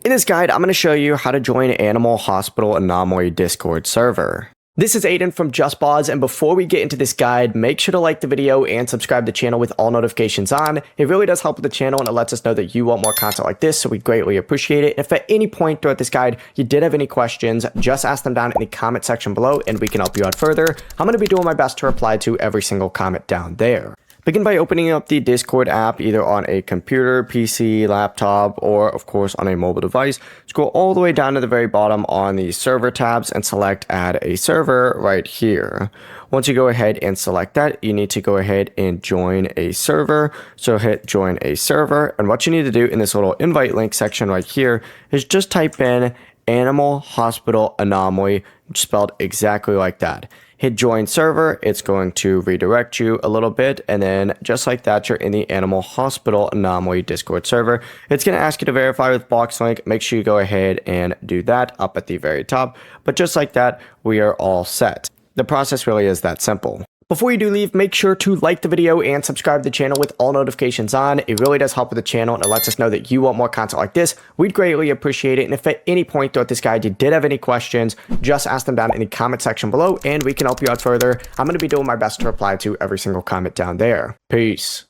In this guide, I'm going to show you how to join Animal Hospital Anomaly Discord server. This is Aiden from JustBoz, and before we get into this guide, make sure to like the video and subscribe to the channel with all notifications on. It really does help with the channel and it lets us know that you want more content like this, so we greatly appreciate it. If at any point throughout this guide you did have any questions, just ask them down in the comment section below and we can help you out further. I'm going to be doing my best to reply to every single comment down there. Begin by opening up the Discord app either on a computer, PC, laptop, or of course on a mobile device. Scroll all the way down to the very bottom on the server tabs and select add a server right here. Once you go ahead and select that, you need to go ahead and join a server. So hit join a server, and what you need to do in this little invite link section right here is just type in Animal Hospital Anomaly, spelled exactly like that. Hit join server, it's going to redirect you a little bit, and then just like that, you're in the Animal Hospital Anomaly Discord server. It's going to ask you to verify with box link. Make sure you go ahead and do that up at the very top. But just like that, we are all set. The process really is that simple. Before you do leave, make sure to like the video and subscribe to the channel with all notifications on. It really does help with the channel and it lets us know that you want more content like this. We'd greatly appreciate it. And if at any point throughout this guide you did have any questions, just ask them down in the comment section below and we can help you out further. I'm going to be doing my best to reply to every single comment down there. Peace.